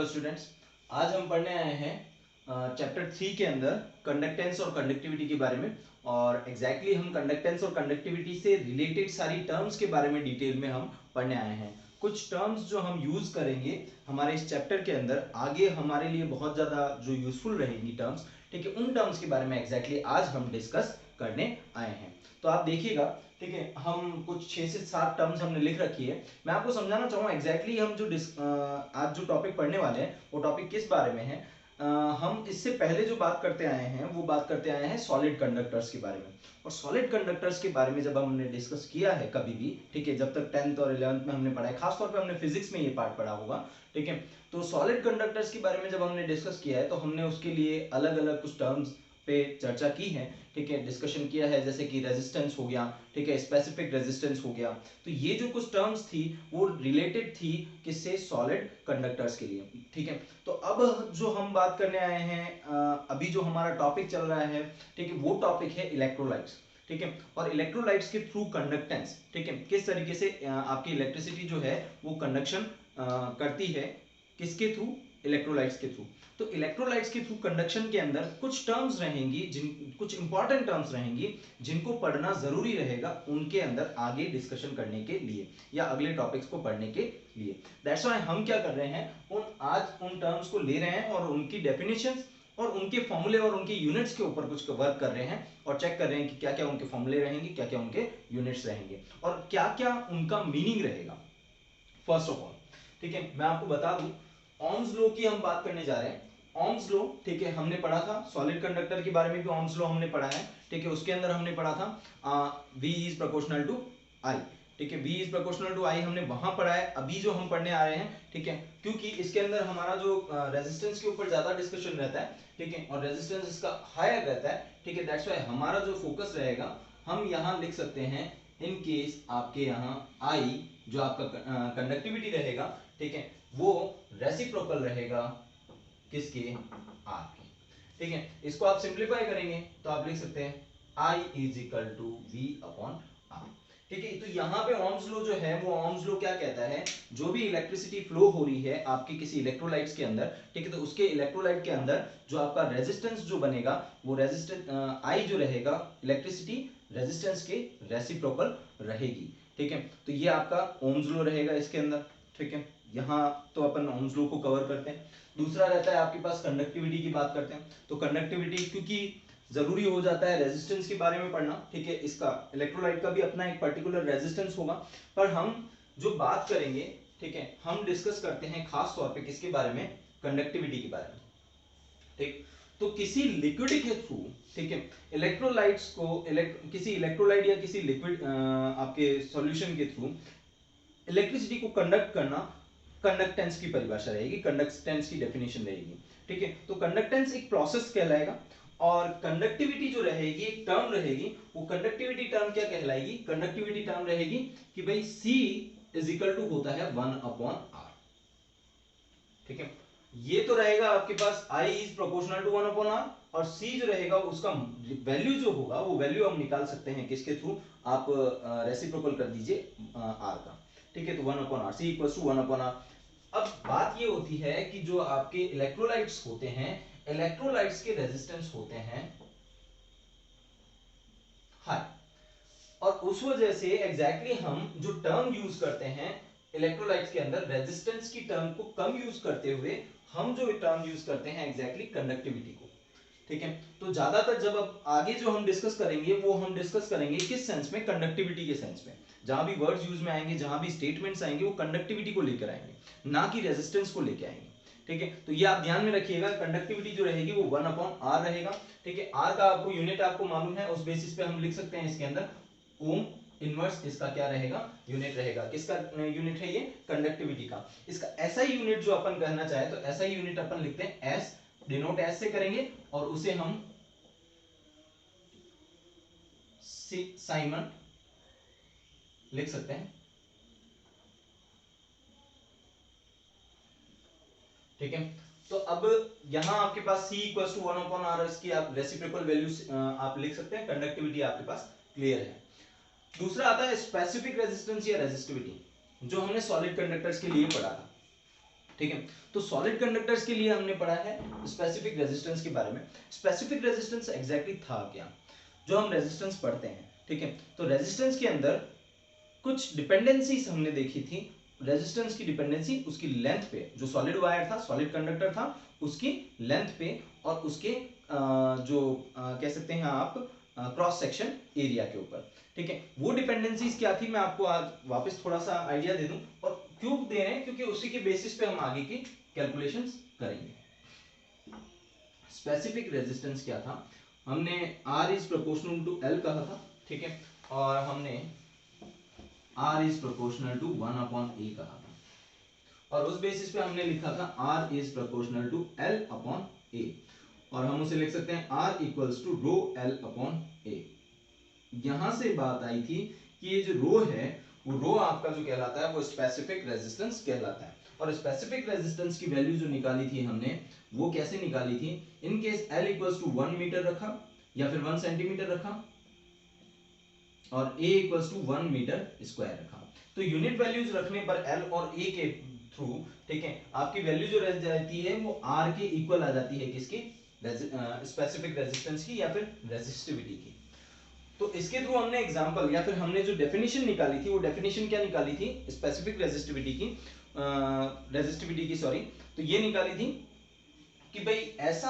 Hello students, आज हम पढ़ने आए हैं चैप्टर 3 के अंदर कंडक्टेंस और कंडक्टिविटी के बारे में। और एग्जैक्टली हम कंडक्टेंस और कंडक्टिविटी से रिलेटेड सारी टर्म्स के बारे में डिटेल में हम पढ़ने आए हैं। कुछ टर्म्स जो हम यूज करेंगे हमारे इस चैप्टर के अंदर आगे हमारे लिए बहुत ज़्यादा जो यूजफुल रहेंगी टर्म्स, ठीक है, उन टर्म्स के बारे में एग्जैक्टली आज हम डिस्कस करने आए हैं। तो आप देखिएगा, ठीक है, हम कुछ 6 से 7 टर्म्स हमने लिख रखी है। मैं आपको समझाना चाहूँगा एग्जैक्टली हम जो आज जो टॉपिक पढ़ने वाले हैं वो टॉपिक किस बारे में है। हम इससे पहले जो बात करते आए हैं वो बात करते आए हैं सॉलिड कंडक्टर्स के बारे में। और सॉलिड कंडक्टर्स के बारे में जब हमने डिस्कस किया है कभी भी, ठीक है, जब तक 10th और 11th में हमने पढ़ा है, खासतौर पे हमने फिजिक्स में ये पार्ट पढ़ा होगा, ठीक है। तो सॉलिड कंडक्टर्स के बारे में जब हमने डिस्कस किया है तो हमने उसके लिए अलग अलग कुछ टर्म्स पे चर्चा की है, ठीक है, डिस्कशन किया है, जैसे कि रेजिस्टेंस हो गया, ठीक है, स्पेसिफिक रेजिस्टेंस हो गया। तो ये जो कुछ टर्म्स थी वो रिलेटेड थी किससे, सॉलिड कंडक्टर्स के लिए, ठीक है। तो अब जो हम बात करने आए हैं, अभी जो हमारा टॉपिक चल रहा है, ठीक है, वो टॉपिक है इलेक्ट्रोलाइट्स, ठीक है। और इलेक्ट्रोलाइट्स के थ्रू कंडक्टेंस, ठीक है, किस तरीके से आपकी इलेक्ट्रिसिटी जो है वो कंडक्शन करती है, किसके थ्रू, इलेक्ट्रोलाइट्स के थ्रू। तो इलेक्ट्रोलाइट्स के थ्रू कंडक्शन के अंदर कुछ टर्म्स रहेंगी, कुछ इंपॉर्टेंट टर्म्स रहेंगी जिनको पढ़ना जरूरी रहेगा उनके अंदर आगे डिस्कशन करने के लिए या अगले टॉपिक्स को पढ़ने के लिए। दैट्स व्हाई हम क्या कर रहे हैं, आज उन टर्म्स को ले रहे हैं और उनकी डेफिनेशंस और उनके फॉर्मूले और उनके यूनिट्स के ऊपर कुछ वर्क कर रहे हैं और चेक कर रहे हैं कि क्या क्या उनके फॉर्मूले रहेंगे, क्या क्या उनके यूनिट्स रहेंगे और क्या क्या उनका मीनिंग रहेगा। फर्स्ट ऑफ ऑल, ठीक है, मैं आपको बता दूं, ओम्स लॉ की हम बात करने जा रहे हैं। ओम्स लॉ, ठीक है, हमने पढ़ा था सॉलिड कंडक्टर के बारे में भी ओम्स लॉ हमने पढ़ा है, ठीक है। उसके अंदर हमने पढ़ा था V is proportional to I, ठीक है, V is proportional to I हमने वहां पढ़ा है। अभी जो हम पढ़ने आ रहे हैं, ठीक है, क्योंकि इसके अंदर हमारा जो रेजिस्टेंस के ऊपर ज्यादा डिस्कशन रहता है, ठीक है, और रेजिस्टेंस इसका हायर रहता है, ठीक है, दैट्स व्हाई हमारा जो फोकस रहेगा हम यहाँ लिख सकते हैं इन केस आपके यहाँ I जो आपका कंडक्टिविटी रहेगा, ठीक है, वो रेसिप्रोकल रहेगा किसके, आर के, ठीक है। इसको आप सिंप्लीफाई करेंगे तो आप लिख सकते हैं I is equal to V upon R, ठीक है। तो यहाँ पे ओम्स लॉ जो है वो ओम्स लॉ क्या कहता है, जो भी इलेक्ट्रिसिटी फ्लो हो रही है आपके किसी इलेक्ट्रोलाइट्स के अंदर, ठीक है, तो उसके इलेक्ट्रोलाइट के अंदर जो आपका रेजिस्टेंस जो बनेगा वो रेजिस्टेंस I जो रहेगा, इलेक्ट्रिसिटी रेजिस्टेंस के रेसिप्रोकल रहेगी, ठीक है। तो ये आपका ओम्स लॉ रहेगा इसके अंदर, ठीक है। यहाँ तो अपन ओम्स लॉ को कवर करते हैं। दूसरा रहता है आपके पास कंडक्टिविटी की बात करते हैं। तो कंडक्टिविटी क्योंकि जरूरी हो जाता है रेजिस्टेंस के बारे में पढ़ना, ठीक है, इसका इलेक्ट्रोलाइट का भी अपना एक पर्टिकुलर रेजिस्टेंस होगा, पर हम जो बात करेंगे, ठीक है, हम डिस्कस करते हैं खास तौर पे किसके बारे में, कंडक्टिविटी के बारे में, ठीक। तो किसी लिक्विड के थ्रू, ठीक है, इलेक्ट्रोलाइट्स को किसी इलेक्ट्रोलाइट या किसी लिक्विड आपके सॉल्यूशन के थ्रू इलेक्ट्रिसिटी को कंडक्ट करना कंडक्टेंस की परिभाषा रहेगी, कंडक्टेंस की डेफिनेशन रहेगी, ठीक है। तो कंडक्टेंस एक प्रोसेस कहलाएगा और कंडक्टिविटी जो रहेगी एक टर्म रहेगी, वो कंडक्टिविटी टर्म क्या कहलाएगी, कंडक्टिविटी टर्म रहेगी कि भाई C इज इक्वल टू होता है 1 अपॉन R, ठीक है। ये तो रहेगा आपके पास I is proportional to 1 upon R और C जो रहेगा उसका वैल्यू जो होगा वो वैल्यू हम निकाल सकते हैं किसके थ्रू, आप रेसिप्रोकल कर दीजिए R का, ठीक है। तो 1 upon R, C equals to 1 upon R। अब बात ये होती है कि जो आपके इलेक्ट्रोलाइट्स होते हैं, इलेक्ट्रोलाइट्स के रेजिस्टेंस होते हैं हाई, और उस वजह से एग्जैक्टली हम जो टर्म यूज करते हैं इलेक्ट्रोलाइट्स के अंदर रेजिस्टेंस की टर्म को कम यूज करते हुए हम जो टर्म यूज करते हैं एग्जैक्टली कंडक्टिविटी को, ठीक है। तो ज्यादातर जब अब आगे जो हम डिस्कस करेंगे वो हम डिस्कस करेंगे किस सेंस में, कंडक्टिविटी के सेंस में। जहां भी वर्ड्स यूज में आएंगे, जहां भी स्टेटमेंट्स आएंगे, वो कंडक्टिविटी को लेकर आएंगे, ना कि रेजिस्टेंस को लेकर आएंगे, ठीक है। तो ये आप ध्यान में रखिएगा, कंडक्टिविटी जो रहेगी वो 1 अपॉन R रहेगा, ठीक है। R का आपको यूनिट आपको मालूम है, उस बेसिस पे हम लिख सकते हैं इसके अंदर ओम इनवर्स, इसका क्या रहेगा, यूनिट रहेगा। किसका यूनिट है ये, कंडक्टिविटी का। इसका ऐसा ही यूनिट जो अपन कहना चाहे तो ऐसा ही यूनिट अपन लिखते हैं S, डिनोट S से करेंगे और उसे हम साइमन लिख सकते हैं, ठीक है। तो अब यहां आपके पास C equals to 1 upon R, इसकी आप रेसिप्रोकल वैल्यू आप लिख सकते हैं, कंडक्टिविटी आपके पास क्लियर है। दूसरा आता है स्पेसिफिक रेजिस्टेंस या रेजिस्टिविटी, जो हमने सॉलिड कंडक्टर्स के लिए पढ़ा था, ठीक है। तो सॉलिड कंडक्टर्स के लिए हमने पढ़ा है स्पेसिफिक रेजिस्टेंस के बारे में। स्पेसिफिक रेजिस्टेंस एग्जैक्टली था क्या, जो हम रेजिस्टेंस पढ़ते हैं, ठीक है। तो रेजिस्टेंस के अंदर कुछ डिपेंडेंसीज हमने देखी थी। रेजिस्टेंस की डिपेंडेंसी उसकी लेंथ पे, जो सॉलिड वायर था, सॉलिड कंडक्टर था, उसकी लेंथ पे और उसके कह सकते हैं आप क्रॉस सेक्शन एरिया के ऊपर, ठीक है। वो डिपेंडेंसीज क्या थी मैं आपको आज वापस थोड़ा सा आइडिया दे दूं, और क्यों दे रहे हैं, क्योंकि उसी के बेसिस पे हम आगे की कैलकुलेशंस करेंगे। स्पेसिफिक रेजिस्टेंस क्या था, हमने R is proportional to L कहा था, ठीक है, और हमने R is proportional to 1/A कहा था, और उस बेसिस पे हमने लिखा था R is proportional to L/A, और हम उसे लिख सकते हैं R equals to row L/A। यहां से बात आई थी कि ये जो रो है, वो रो आपका जो कहलाता है वो स्पेसिफिक रेजिस्टेंस कहलाता है। और स्पेसिफिक रेजिस्टेंस की वैल्यू जो निकाली थी हमने, वो कैसे निकाली थी, in case L equals to 1 metre रखा या फिर 1 सेंटीमीटर रखा, और A equals to 1 metre square रखा। तो यूनिट वैल्यूज रखने पर L और A के थ्रू, ठीक है, आपकी वैल्यू जो रह जाती है वो R के इक्वल आ जाती है, किसकी, स्पेसिफिक रेजिस्टेंस की या फिर रेजिस्टिविटी की। तो इसके थ्रू हमने एग्जांपल या फिर हमने जो डेफिनेशन निकाली थी, वो डेफिनेशन क्या निकाली थी स्पेसिफिक रेजिस्टिविटी की सॉरी, तो ये निकाली थी कि भाई ऐसा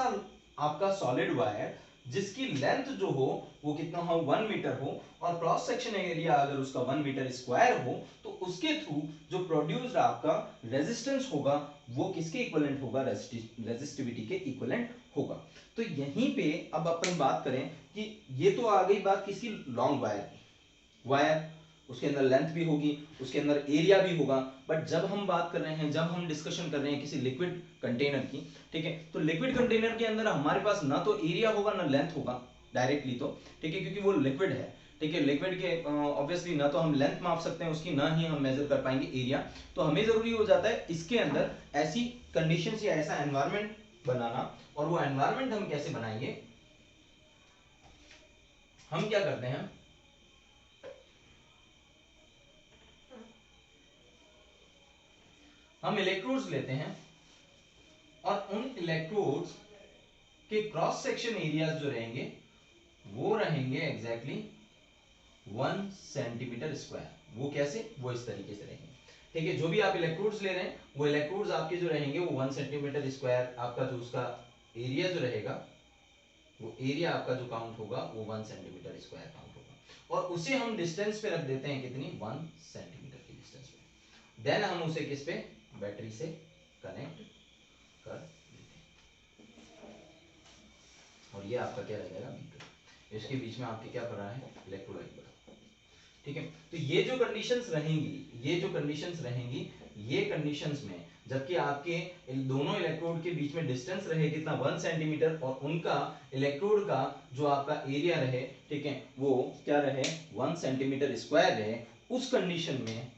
आपका सॉलिड वायर जिसकी लेंथ जो हो वो कितना हो, 1 मीटर हो, और क्रॉस सेक्शन एरिया अगर उसका 1 मीटर स्क्वायर हो, तो उसके थ्रू जो प्रोड्यूस्ड आपका रेजिस्टेंस होगा वो किसके इक्विवेलेंट होगा, रेजिस्टिविटी के इक्विवेलेंट होगा। तो यहीं पे अब अपन बात करें कि ये तो आ गई बात किसी लॉन्ग वायर की, वायर उसके अंदर लेंथ भी होगी, उसके अंदर एरिया भी होगा, बट जब हम बात कर रहे हैं, जब हम डिस्कशन कर रहे हैं किसी लिक्विड कंटेनर की, ठीक है, तो लिक्विड कंटेनर के अंदर हमारे पास ना तो एरिया होगा ना लेंथ होगा डायरेक्टली, तो ठीक है, क्योंकि वो लिक्विड है, ठीक है। लिक्विड के ऑब्वियसली ना तो हम लेंथ माप सकते हैं उसकी, ना ही हम मेजर कर पाएंगे एरिया। तो हमें जरूरी हो जाता है इसके अंदर ऐसी कंडीशंस या ऐसा एनवायरनमेंट बनाना, और वो एनवायरनमेंट हम कैसे बनाएंगे, हम क्या करते हैं, हम इलेक्ट्रोड्स लेते हैं और उन इलेक्ट्रोड्स के क्रॉस सेक्शन एरियाज जो रहेंगे वो रहेंगे एग्जैक्टली 1 सेंटीमीटर स्क्वायर। वो कैसे, वो इस तरीके से रहेंगे, ठीक है। जो भी आप इलेक्ट्रोड्स ले रहे हैं वो इलेक्ट्रोड्स आपके जो रहेंगे वो 1 सेंटीमीटर स्क्वायर, आपका जो उसका एरिया जो रहेगा, वो एरिया आपका जो काउंट होगा वो 1 सेंटीमीटर स्क्वायर काउंट होगा, और उसे हम डिस्टेंस पे रख देते हैं, कितनी, 1 सेंटीमीटर की डिस्टेंस पे। देन हम उसे किस पे, बैटरी से कनेक्ट कर देते हैं, और ये आपका क्या रहेगा, मीटर। इसके बीच में आपके क्या पड़ा है, इलेक्ट्रोलाइट पड़ा, ठीक है। तो ये जो कंडीशंस रहेंगी, ये जो कंडीशंस रहेंगी, ये कंडीशंस में जबकि आपके इन दोनों इलेक्ट्रोड के बीच में डिस्टेंस रहे कितना, 1 सेंटीमीटर, और उनका इलेक्ट्रोड का जो आपका एरिया रहे, ठीक है, वो क्या रहे, 1 सेंटीमीटर स्क्वायर रहे, उस कंडीशन में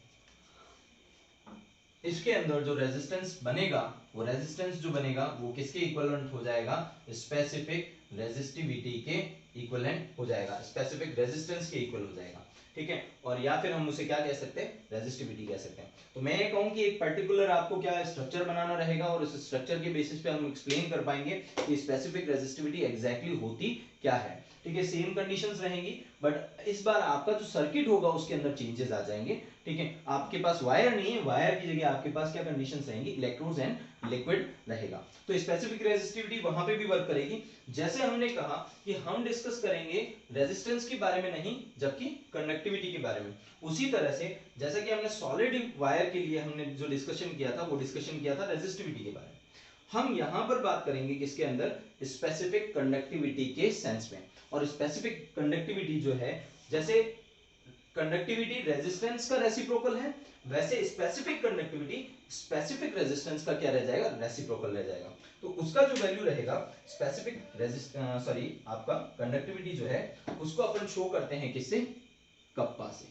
इसके अंदर जो रेजिस्टेंस बनेगा, वो रेजिस्टेंस जो बनेगा वो किसके इक्विवेलेंट हो जाएगा, स्पेसिफिक रेजिस्टिविटी के इक्विवेलेंट हो जाएगा, स्पेसिफिक रेजिस्टेंस के इक्वल हो जाएगा, ठीक है। और या फिर हम उसे क्या कह सकते हैं, रेजिस्टिविटी कह सकते हैं। तो मैं ये कहूं कि एक पर्टिकुलर आपको क्या स्ट्रक्चर बनाना रहेगा, और उस स्ट्रक्चर के बेसिस पे हम एक्सप्लेन कर पाएंगे कि स्पेसिफिक रेजिस्टिविटी एग्जैक्टली होती क्या है, ठीक है। सेम कंडीशंस रहेंगी, बट इस बार आपका जो सर्किट होगा उसके अंदर चेंजेस आ जाएंगे, ठीक है। आपके पास वायर नहीं है, वायर की जगह आपके पास क्या कंडीशंस रहेंगी, इलेक्ट्रोड्स एंड लिक्विड रहेगा। तो स्पेसिफिक रेजिस्टिविटी वहां पे भी वर्क करेगी। जैसे हमने कहा कि हम डिस्कस करेंगे रेजिस्टेंस के बारे में नहीं, जबकि कंडक्टिविटी के बारे में। उसी तरह से जैसा कि हमने सॉलिड वायर के लिए हमने जो डिस्कशन किया था, वो डिस्कशन किया था रेजिस्टिविटी के बारे में, हम यहां पर बात करेंगे किसके अंदर, स्पेसिफिक कंडक्टिविटी के सेंस में। और स्पेसिफिक कंडक्टिविटी जो है, जैसे कंडक्टिविटी रेजिस्टेंस का रेसिप्रोकल है, वैसे स्पेसिफिक कंडक्टिविटी स्पेसिफिक रेजिस्टेंस का क्या रह जाएगा, रेसिप्रोकल रह जाएगा। तो उसका जो वैल्यू रहेगा स्पेसिफिक आपका कंडक्टिविटी जो है उसको अपन शो करते हैं किससे, कप्पा से,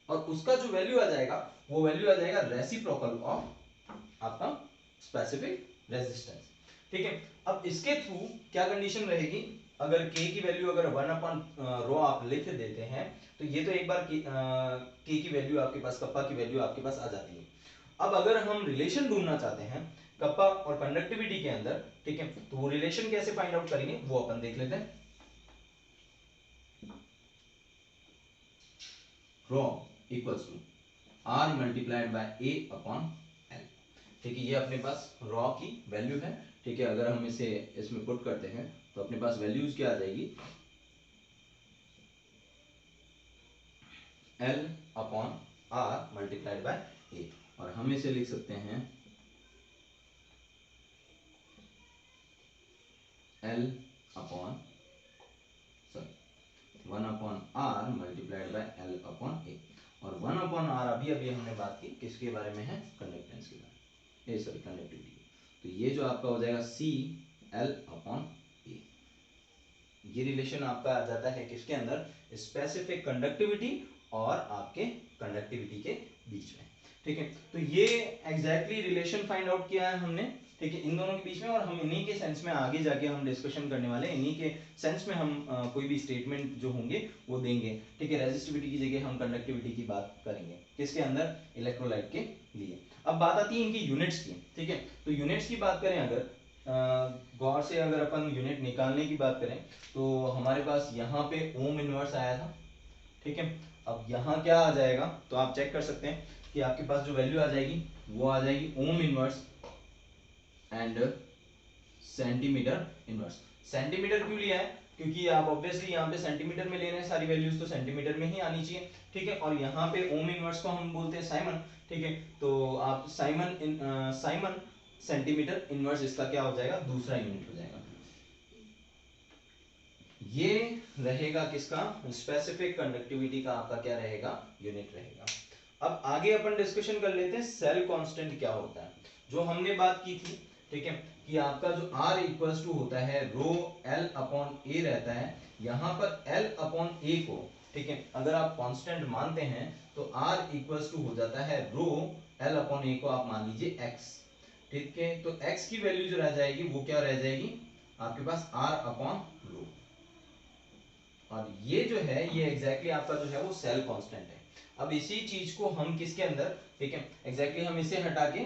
और उसका जो वैल्यू आ जाएगा वो वैल्यू आ जाएगा रेसिप्रोकल ऑफ आपका स्पेसिफिक रेजिस्टेंस, ठीक है। अब इसके थ्रू क्या कंडीशन रहेगी, अगर k की वैल्यू अगर 1/ρ आप लिख देते हैं, तो ये तो एक बार k की वैल्यू आपके पास, कप्पा की वैल्यू आपके पास आ जाती है। अब अगर हम रिलेशन ढूंढना चाहते हैं कप्पा और कंडक्टिविटी के अंदर, ठीक है, तो वो रिलेशन कैसे फाइंड आउट करेंगे वो अपन देख लेते हैं। Rho equals to R multiplied by A upon L, ठीक है, ये अपने पास रॉ की वैल्यू है, ठीक है। अगर हम इसे इसमें पुट करते हैं तो अपने पास वैल्यूज क्या आ जाएगी, L upon R multiplied by A, और हम इसे लिख सकते हैं L upon sorry 1 upon R multiplied by L upon A, और 1 अपॉन आर अभी अभी हमने बात की किसके बारे में है, कंडक्टेंस के बारे में, सॉरी कंडक्टिविटी। तो ये जो आपका हो जाएगा सी एल अपॉन ए, ये रिलेशन आपका आ जाता है किसके अंदर, स्पेसिफिक कंडक्टिविटी और आपके कंडक्टिविटी के बीच में, ठीक है। तो ये एग्जैक्टली रिलेशन फाइंड आउट किया है हमने, ठीक है, इन दोनों के बीच में, और हम इन्हीं के सेंस में आगे जाके हम डिस्कशन करने वाले हैं, इन्हीं के सेंस में हम कोई भी स्टेटमेंट जो होंगे वो देंगे, ठीक है। रेजिस्टिविटी की जगह हम कंडक्टिविटी की बात करेंगे किसके अंदर, इलेक्ट्रोलाइट के लिए। अब बात आती है इनकी यूनिट्स की, ठीक है। तो यूनिट्स की बात करें अगर गौर से, अगर अपन यूनिट निकालने की बात करें तो हमारे पास यहाँ पे ओम इनवर्स आया था, ठीक है। अब यहाँ क्या आ जाएगा, तो आप चेक कर सकते हैं कि आपके पास जो वैल्यू आ जाएगी वो आ जाएगी ohm inverse and centimetre inverse. Centimetre क्यों लिया है, क्योंकि आप ऑब्वियसली यहाँ पे सेंटीमीटर में ले रहे हैं सारी वैल्यूज, तो सेंटीमीटर में ही आनी चाहिए, ठीक है। और यहाँ पे ओम इनवर्स को हम बोलते हैं साइमन, ठीक है। तो आप साइमन सेंटीमीटर इनवर्स, इसका क्या हो जाएगा, दूसरा यूनिट हो जाएगा। ये रहेगा किसका, स्पेसिफिक कंडक्टिविटी का आपका क्या रहेगा, यूनिट रहेगा। अब आगे अपन डिस्कशन कर लेते हैं सेल कांस्टेंट क्या होता है, जो हमने बात की थी, ठीक है, कि आपका जो R इक्वल्स टू होता है रो L अपॉन ए रहता है, यहाँ पर L अपॉन ए को, ठीक है, अगर आप कांस्टेंट मानते हैं तो R इक्वल्स टू हो जाता है रो L अपॉन ए को आप मान लीजिए x, ठीक है। तो x की वैल्यू जो रह जाएगी वो क्या रह जाएगी आपके पास R अपॉन रो, और ये जो है ये एग्जैक्टली आपका जो है वो सेल कांस्टेंट है। अब इसी चीज को हम किसके अंदर, ठीक है, एग्जैक्टली हम इसे हटा के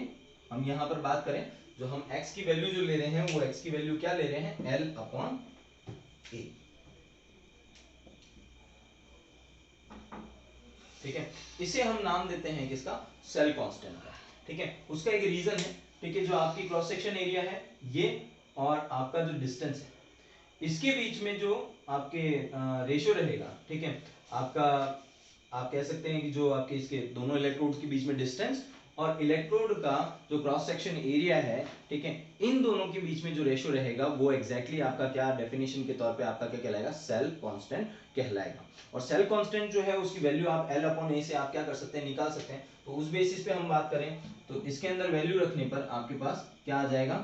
हम यहाँ पर बात करें, जो हम x की वैल्यू जो ले रहे हैं वो x की वैल्यू क्या ले रहे हैं, L अपॉन ए, ठीक है। इसे हम नाम देते हैं किसका, सेल कांस्टेंट का, ठीक है। उसका एक रीजन है, ठीक है, जो आपकी क्रॉस सेक्शन एरिया है ये, और आपका जो डिस्टेंस है इसके बीच में जो आपके रेशियो रहेगा, ठीक है, आपका, आप कह सकते हैं कि जो आपके इसके दोनों इलेक्ट्रोड्स के बीच में डिस्टेंस और इलेक्ट्रोड का जो क्रॉस सेक्शन एरिया है, ठीक है, इन दोनों के बीच में जो रेशियो रहेगा वो एग्जैक्टली आपका क्या डेफिनेशन के तौर पे आपका क्या कहलाएगा, सेल कांस्टेंट कहलाएगा। और सेल कांस्टेंट जो है उसकी वैल्यू आप L अपॉन ए से आप क्या कर सकते हैं, निकाल सकते हैं। तो उस बेसिस पे हम बात करें तो इसके अंदर वैल्यू रखने पर आपके पास क्या आ जाएगा,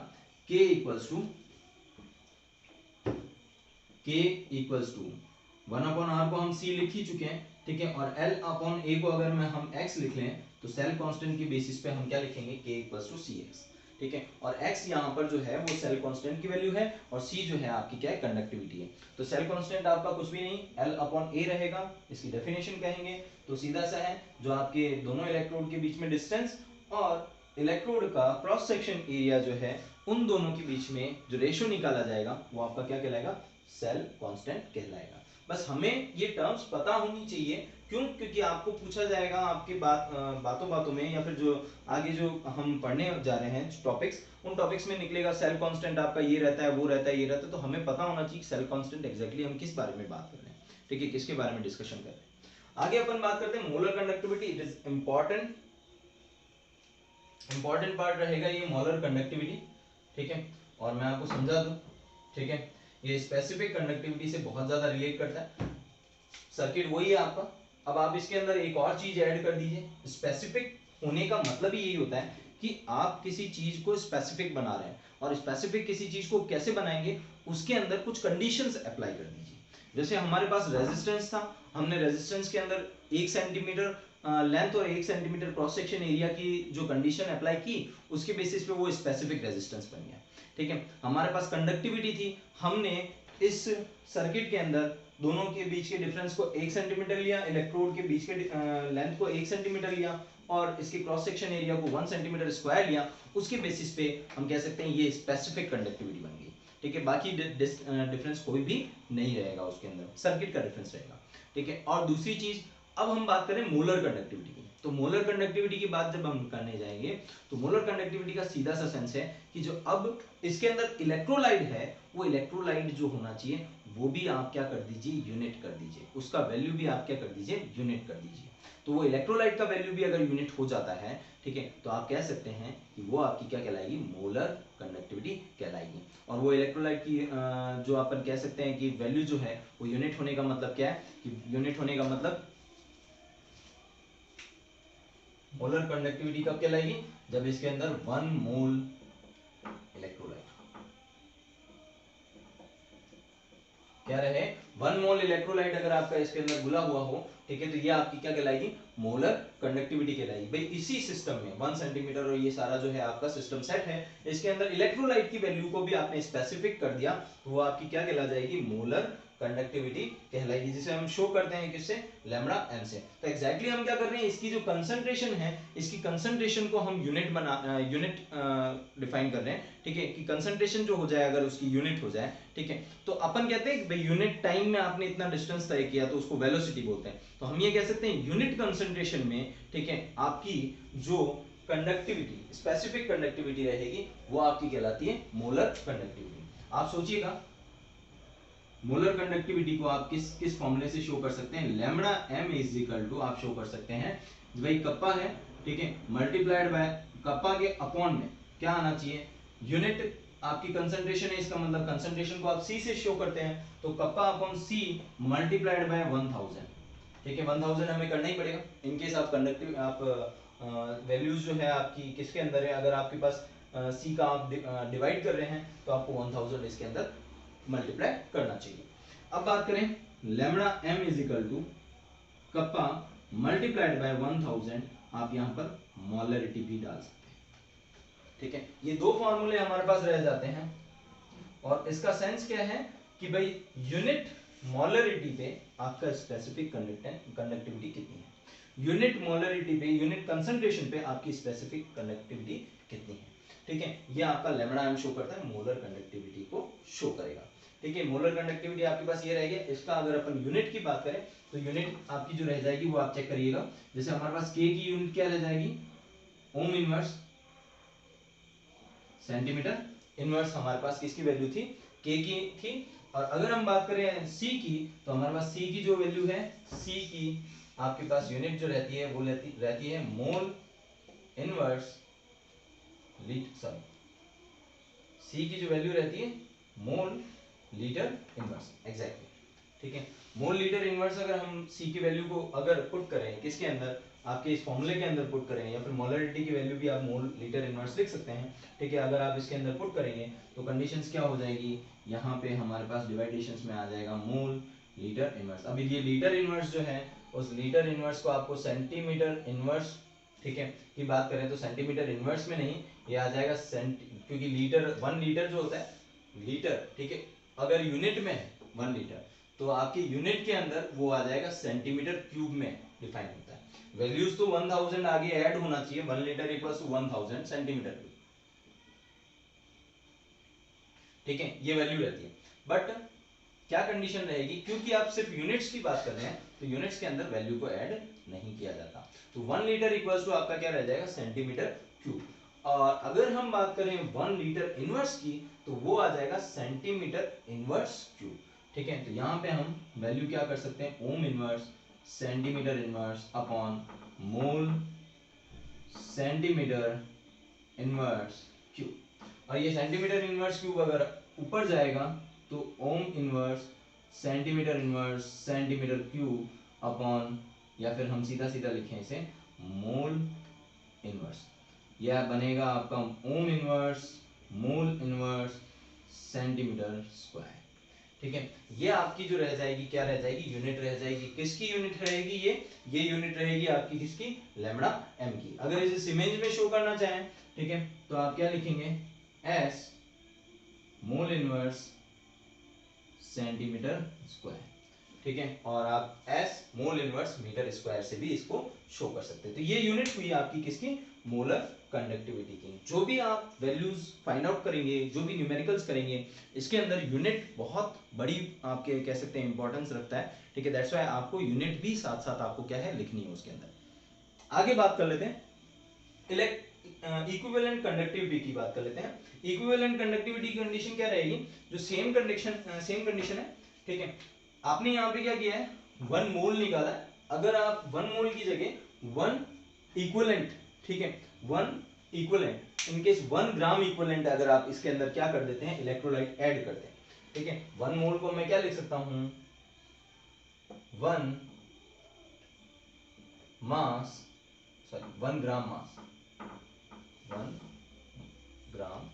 K equals to 1 upon R को हम C लिख ही चुके हैं, ठीक है, और L अपॉन ए को अगर मैं हम x लिख लें तो सेल कांस्टेंट की बेसिस पे हम क्या लिखेंगे, K इक्वल्स टू CX, ठीक है। और x यहाँ पर जो है वो सेल कांस्टेंट की वैल्यू है, और C जो है आपकी क्या है, कंडक्टिविटी है। तो सेल कांस्टेंट आपका कुछ भी नहीं L अपॉन ए रहेगा, इसकी डेफिनेशन कहेंगे तो सीधा सा है, जो आपके दोनों इलेक्ट्रोड के बीच में डिस्टेंस और इलेक्ट्रोड का क्रॉस सेक्शन एरिया जो है उन दोनों के बीच में जो रेशियो निकाला जाएगा वो आपका क्या कहलाएगा, सेल कांस्टेंट कहलाएगा। बस हमें ये टर्म्स पता होनी चाहिए, क्यों, क्योंकि आपको पूछा जाएगा आपके बातों बातों में, या फिर जो आगे जो हम पढ़ने जा रहे हैं टॉपिक्स, उन टॉपिक्स में निकलेगा सेल कांस्टेंट आपका ये रहता है, वो रहता है, ये रहता है। तो हमें पता होना चाहिए सेल कांस्टेंट एग्जैक्टली हम किस बारे में बात कर रहे हैं, ठीक है, किसके बारे में डिस्कशन कर रहे हैं। आगे अपन बात करते हैं molar conductivity. It is important part रहेगा ये मोलर कंडक्टिविटी, ठीक है, और मैं आपको समझा दूं, ठीक है, ये स्पेसिफिक कंडक्टिविटी से बहुत ज्यादा रिलेट करता है। सर्किट वही है आपका, अब आप इसके अंदर एक और चीज ऐड कर दीजिए। स्पेसिफिक होने का मतलब ही यही होता है कि आप किसी चीज को स्पेसिफिक बना रहे हैं, और स्पेसिफिक किसी चीज को कैसे बनाएंगे, उसके अंदर कुछ कंडीशंस अप्लाई कर दीजिए। जैसे हमारे पास रेजिस्टेंस था, हमने रेजिस्टेंस के अंदर 1 सेंटीमीटर लेंथ और 1 सेंटीमीटर क्रॉस सेक्शन एरिया की जो कंडीशन अप्लाई की, उसके बेसिस पे वो स्पेसिफिक रेजिस्टेंस बन गया, ठीक है। हमारे पास कंडक्टिविटी थी, हमने इस सर्किट के अंदर दोनों के बीच के डिफरेंस को 1 सेंटीमीटर लिया, इलेक्ट्रोड के बीच के लेंथ को 1 सेंटीमीटर लिया, और इसके क्रॉस सेक्शन एरिया को 1 सेंटीमीटर स्क्वायर लिया, उसके बेसिस पे हम कह सकते हैं ये स्पेसिफिक कंडक्टिविटी बन गई। ठीक है, बाकी डिफरेंस कोई भी नहीं रहेगा उसके अंदर, सर्किट का डिफरेंस रहेगा। ठीक है, और दूसरी चीज, अब हम बात करें मोलर कंडक्टिविटी की। तो मोलर कंडक्टिविटी की बात जब हम करने जाएंगे तो मोलर कंडक्टिविटी का सीधा सा सेंस है कि जो अब इसके अंदर इलेक्ट्रोलाइट है, वो इलेक्ट्रोलाइट जो होना चाहिए वो भी आप क्या कर दीजिए, यूनिट कर दीजिए, उसका वैल्यू भी आप क्या कर दीजिए, यूनिट कर दीजिए। तो वो इलेक्ट्रोलाइट का वैल्यू भी अगर यूनिट हो जाता है, ठीक है, तो आप कह सकते हैं कि वो आपकी क्या कहलाएगी, मोलर कंडक्टिविटी कहलाएगी। और वो इलेक्ट्रोलाइट की जो अपन कह सकते हैं कि वैल्यू जो है वो यूनिट होने का मतलब क्या है, कि यूनिट होने का मतलब मोलर कंडक्टिविटी कब कहलाएगी, जब इसके अंदर 1 मोल इलेक्ट्रोलाइट क्या रहे, 1 मोल इलेक्ट्रोलाइट अगर आपका इसके अंदर घुला हुआ हो, ठीक है, तो ये आपकी क्या कहलाएगी, मोलर कंडक्टिविटी कहलाएगी। भाई इसी सिस्टम में 1 सेंटीमीटर और ये सारा जो है आपका सिस्टम सेट है, इसके अंदर इलेक्ट्रोलाइट की वैल्यू को भी आपने स्पेसिफिक कर दिया, तो वो आपकी क्या कहला जाएगी, मोलर कंडक्टिविटी कहलाएगी, जिसे हम शो करते हैं किससे, लैम्बडा एम से। तो एग्जैक्टली हम क्या कर रहे हैं, इसकी जो कंसंट्रेशन है, इसकी कंसंट्रेशन को हम यूनिट डिफाइन कर रहे हैं। ठीक है, कि कंसंट्रेशन जो हो जाए अगर उसकी यूनिट हो जाए, ठीक है, तो अपन कहते हैं कि भाई यूनिट टाइम में आपने इतना डिस्टेंस तय किया तो उसको वेलोसिटी बोलते हैं। तो हम ये कह सकते हैं यूनिट कंसंट्रेशन में, ठीक है, आपकी जो कंडक्टिविटी, स्पेसिफिक कंडक्टिविटी रहेगी, वो आपकी कहलाती है मोलर कंडक्टिविटी। आप सोचिएगा मोलर कंडक्टिविटी को आप किस किस फॉर्मूले से शो कर सकते हैं, lambda M is equal to आप शो कर सकते हैं, भाई कप्पा है, ठीक है, मल्टीप्लाइड बाय कप्पा के अपॉन में क्या आना चाहिए, यूनिट आपकी कंसंट्रेशन है, इसका मतलब कंसंट्रेशन को आप सी से शो करते हैं, तो kappa upon C multiplied by 1000। ठीक है, 1000 हमें करना ही पड़ेगा इनकेस आप कंडक्टिव आप वैल्यूज जो है आपकी किसके अंदर है, अगर आपके पास सी का आप डिवाइड कर रहे हैं तो आपको 1000 इसके अंदर मल्टीप्लाई करना चाहिए। अब बात करें lambda M is equal to kappa multiplied by 1000, आप यहां पर मोलरिटी भी डाल सकते हैं। ठीक है, ये दो फॉर्मूले हमारे पास रह जाते हैं, और इसका सेंस क्या है कि भाई यूनिट मोलरिटी पे आपका स्पेसिफिक कंडक्टिविटी कितनी है, यूनिट मोलरिटी पे, यूनिट कंसंट्रेशन पे आपकी स्पेसिफिक कंडक्टिविटी कितनी है। ठीक है, ये आपका लैम्बडा एम शो करता है, मोलर कंडक्टिविटी को शो करेगा। ठीक है, मोलर कंडक्टिविटी आपके पास ये रहेगी। इसका अगर अपन यूनिट की बात करें तो यूनिट आपकी जो रह जाएगी वो आप चेक करिएगा, जैसे हमारे पास के की यूनिट क्या रह जाएगी, ओम इनवर्स सेंटीमीटर इनवर्स, हमारे पास किसकी वैल्यू थी, के की थी। और अगर हम बात करें सी की, तो हमारे पास सी की जो वैल्यू है, सी की आपके पास यूनिट जो रहती है वो रहती है मोल इनवर्स लीटर, सी की जो वैल्यू रहती है मोल लीटर इनवर्स, एग्जैक्टली। ठीक है, मोल लीटर इनवर्स अगर हम सी की वैल्यू को अगर पुट करें किसके अंदर, आपके इस फॉर्मूले के अंदर पुट करें, या फिर मोलरिटी की वैल्यू भी आप मोल लीटर इनवर्स लिख सकते हैं। ठीक है, अगर आप इसके अंदर पुट करेंगे तो कंडीशंस क्या हो जाएगी, यहाँ पे हमारे पास डिवाइडेशंस में आ जाएगा मोल लीटर इनवर्स। अभी ये लीटर इनवर्स जो है, उस लीटर इनवर्स को आपको सेंटीमीटर इनवर्स, ठीक है, की बात करें तो सेंटीमीटर इनवर्स में नहीं, ये आ जाएगा क्योंकि लीटर 1 लीटर जो होता है लीटर, ठीक है, अगर यूनिट में है 1 लीटर तो आपके यूनिट के अंदर वो आ जाएगा सेंटीमीटर क्यूब में डिफाइन होता है। वैल्यूज तो 1000 आगे ऐड होना चाहिए, 1 litre equals to 1000 centimetre cube. ठीक है, ये वैल्यू रहती है, बट क्या कंडीशन रहेगी, क्योंकि आप सिर्फ यूनिट्स की बात कर रहे हैं तो यूनिट्स के अंदर वैल्यू को ऐड नहीं किया जाता, तो 1 लीटर इक्वल्स टू आपका क्या रह जाएगा, सेंटीमीटर क्यूब। और अगर हम बात करें 1 लीटर इनवर्स की, तो वो आ जाएगा सेंटीमीटर इनवर्स क्यूब। ठीक है, तो यहाँ पे हम वैल्यू क्या कर सकते हैं, ohm inverse centimetre inverse upon mole centimetre inverse cube. और ये सेंटीमीटर इनवर्स क्यूब अगर ऊपर जाएगा तो ohm inverse centimetre cube upon, या फिर हम सीधा सीधा लिखें इसे मोल इनवर्स, यह बनेगा आपका ओम इनवर्स मोल इनवर्स सेंटीमीटर स्क्वायर। ठीक है, ये आपकी जो रह जाएगी क्या रह जाएगी, यूनिट रह जाएगी। किसकी यूनिट रहेगी, ये यूनिट रहेगी आपकी किसकी, लैम्बडा एम की। अगर इसे इमेज में शो करना चाहें, ठीक है, तो आप क्या लिखेंगे, S mole inverse centimetre square. ठीक है, और आप S mole inverse metre square से भी इसको शो कर सकते हैं। तो ये यूनिट हुई आपकी किसकी, मोलर कंडक्टिविटी की। जो भी आप वैल्यूज फाइंड आउट करेंगे, जो भी न्यूमेरिकल्स करेंगे, इसके अंदर यूनिट बहुत बड़ी आपके कह सकते हैं इंपॉर्टेंस रखता है, ठीक है। दैट्स व्हाई आपको यूनिट भी साथ साथ आपको क्या है लिखनी है उसके अंदर। आगे बात कर लेते हैं इक्विवेलेंट कंडक्टिविटी की बात कर लेते हैं। इक्विवेलेंट कंडक्टिविटी की कंडीशन क्या रहेगी, जो सेम कंडीशन है, ठीक है। आपने यहाँ पे क्या किया है, 1 मोल निकाला है। अगर आप 1 मोल की जगह 1 इक्विवेलेंट, ठीक है, 1 equivalent in case 1 gram equivalent अगर आप इसके अंदर क्या कर देते हैं, इलेक्ट्रोलाइट ऐड करते हैं, ठीक है। 1 मोल को मैं क्या लिख सकता हूं, 1 मास, सॉरी 1 ग्राम मास, 1 ग्राम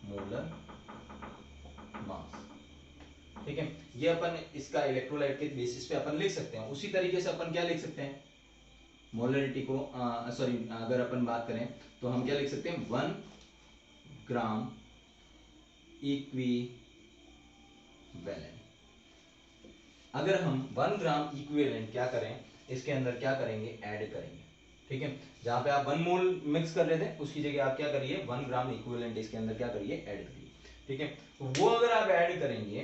मोलर मास, ठीक है। ये अपन इसका इलेक्ट्रोलाइट के बेसिस पे अपन लिख सकते हैं। उसी तरीके से अपन क्या लिख सकते हैं, मोलरिटी को सॉरी अगर अपन बात करें तो हम क्या लिख सकते हैं, 1 ग्राम इक्विवेलेंट। अगर हम 1 ग्राम इक्विवेलेंट क्या करें, इसके अंदर क्या करेंगे, ऐड करेंगे, ठीक है। जहां पे आप 1 मोल मिक्स कर रहे थे उसकी जगह आप क्या करिए, 1 ग्राम इक्विवेलेंट इसके अंदर क्या करिए, ऐड करिए, ठीक है। तो वो अगर आप ऐड करेंगे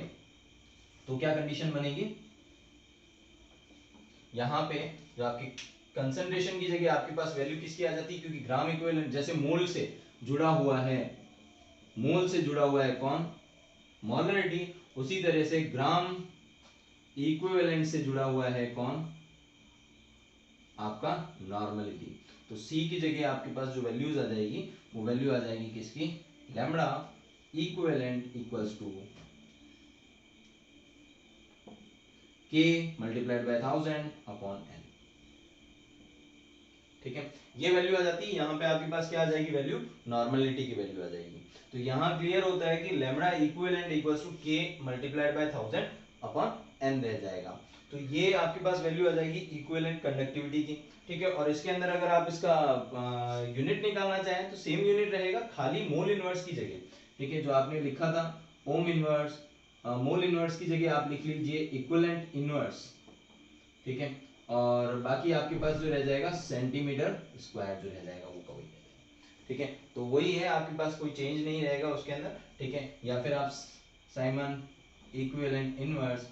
तो क्या कंडीशन बनेगी, यहां पे जो आपकी कंसंट्रेशन की जगह आपके पास वैल्यू किसकी आ जाती है, क्योंकि ग्राम इक्विवेलेंट जैसे मोल से जुड़ा हुआ है, मोल से जुड़ा हुआ है कौन, मोलरिटी, उसी तरह से ग्राम इक्विवेलेंट से जुड़ा हुआ है कौन, आपका नॉर्मलिटी। तो C की जगह आपके पास जो वैल्यूज आ जाएगी वो वैल्यू आ जाएगी किसकी, lambda equivalent equals to K multiplied by 1000 upon N, ठीक है। ये वैल्यू आ जाती है, यहाँ पे आपके पास क्या आ जाएगी वैल्यू, नॉर्मलिटी की वैल्यू आ जाएगी। तो यहाँ क्लियर होता है कि lambda equivalent equals to K multiplied by 1000 upon N रह जाएगा। तो ये आपके पास वैल्यू आ जाएगी इक्विवेलेंट कंडक्टिविटी की, ठीक है। और इसके अंदर अगर आप इसका यूनिट निकालना चाहें तो सेम यूनिट रहेगा, खाली मोल इनवर्स की जगह, ठीक है, जो आपने लिखा था ओम इनवर्स, मोल इनवर्स की जगह आप लिख लीजिए इक्विवेलेंट इनवर्स, ठीक है। और बाकी आपके पास जो रह जाएगा सेंटीमीटर स्क्वायर जो रह जाएगा वो का वही रहेगा, ठीक है। तो वही है, आपके पास कोई चेंज नहीं रहेगा उसके अंदर, ठीक है। या फिर आप Simon equivalent inverse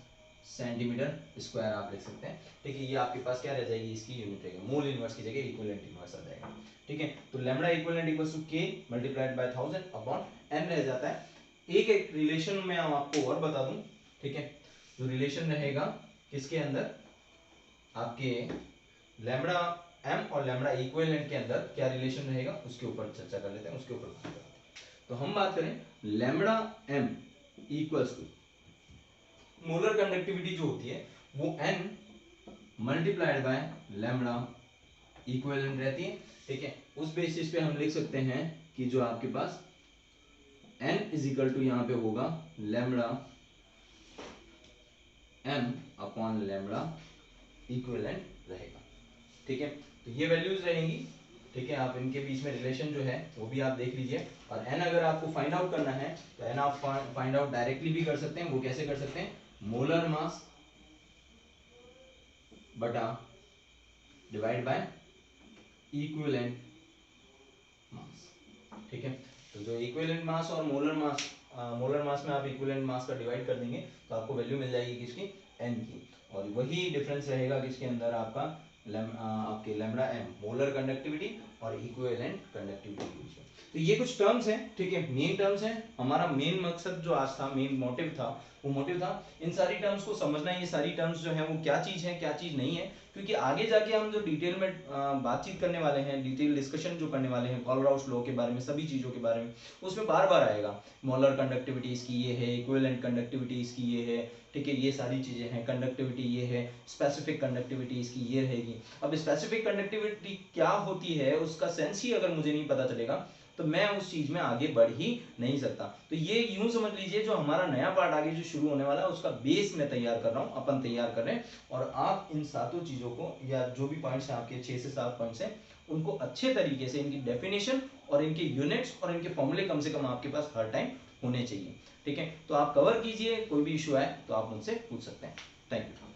centimetre square आप लिख सकते हैं, ठीक है। ये आपके पास क्या रह जाएगी, इसकी यूनिट रहेगी, मोल इनवर्स की जगह इक्विवेलेंट इनवर्स आ जाएगा, ठीक है। तो lambda equivalent equals to K multiplied by 1000 upon N रह जाता है। एक रिलेशन में हम आपको और बता दूं, ठीक है, जो रिलेशन रहेगा किसके अंदर, आपके लैम्बडा m और लैम्बडा इक्विवेलेंट के अंदर क्या रिलेशन रहेगा उसके ऊपर चर्चा कर लेते हैं, उसके ऊपर बात करते हैं। तो हम बात करें lambda m equals to molar conductivity जो होती है वो n multiplied by lambda equivalent रहती है, ठीक है। उस बेसिस पे हम लिख सकते हैं कि जो आपके पास n इज इक्वल टू यहाँ पे होगा lambda m upon lambda equivalent रहेगा, ठीक है। तो ये वैल्यूज रहेंगी, ठीक है। आप इनके बीच में रिलेशन जो है वो भी आप देख लीजिए। और n अगर आपको फाइंड आउट करना है तो n आप फाइंड आउट डायरेक्टली भी कर सकते हैं। वो कैसे कर सकते हैं, मोलर मास बटा डिवाइड बाय इक्विवेलेंट मास, ठीक है। तो जो इक्विवेलेंट मास और मोलर मास में आप इक्विवेलेंट मास का डिवाइड कर देंगे तो आपको वैल्यू मिल जाएगी किसकी, n की। और वही डिफरेंस रहेगा किसके अंदर, आपका आपके लैम्बडा m मोलर कंडक्टिविटी और इक्विवेलेंट कंडक्टिविटी के बीच में। तो ये कुछ टर्म्स हैं, ठीक है, मेन टर्म्स हैं। हमारा मेन मकसद जो आज था, मेन मोटिव था, वो मोटिव था इन सारी टर्म्स को समझना। ये सारी टर्म्स जो है वो क्या चीज है क्या चीज नहीं है, क्योंकि आगे जाके हम जो डिटेल में बातचीत करने वाले हैं, डिटेल डिस्कशन जो करने वाले हैं कॉलराउस लॉ के बारे में, सभी चीजों के बारे में, उसमें बार बार आएगा मोलर कंडक्टिविटी इसकी ये है, इक्विवेलेंट कंडक्टिविटी इसकी ये है, ठीक है, ये सारी चीजें हैं, कंडक्टिविटी ये है, स्पेसिफिक कंडक्टिविटी इसकी ये रहेगी। अब स्पेसिफिक कंडक्टिविटी क्या होती है उसका सेंस ही अगर मुझे नहीं पता चलेगा तो मैं उस चीज में आगे बढ़ ही नहीं सकता। तो ये यूं समझ लीजिए जो हमारा नया पार्ट आगे जो शुरू होने वाला है उसका बेस मैं तैयार कर रहा हूं, अपन तैयार कर रहे हैं। और आप इन सातों चीजों को, या जो भी पॉइंट्स हैं आपके 6 से 7 पॉइंट्स हैं, उनको अच्छे तरीके से इनकी डेफिनेशन और इनके यूनिट्स और इनके फॉर्मूले कम से कम आपके पास हर टाइम होने चाहिए। ठीक है, तो आप कवर कीजिए, कोई भी इशू आए तो आप मुझसे पूछ सकते हैं। Thank you.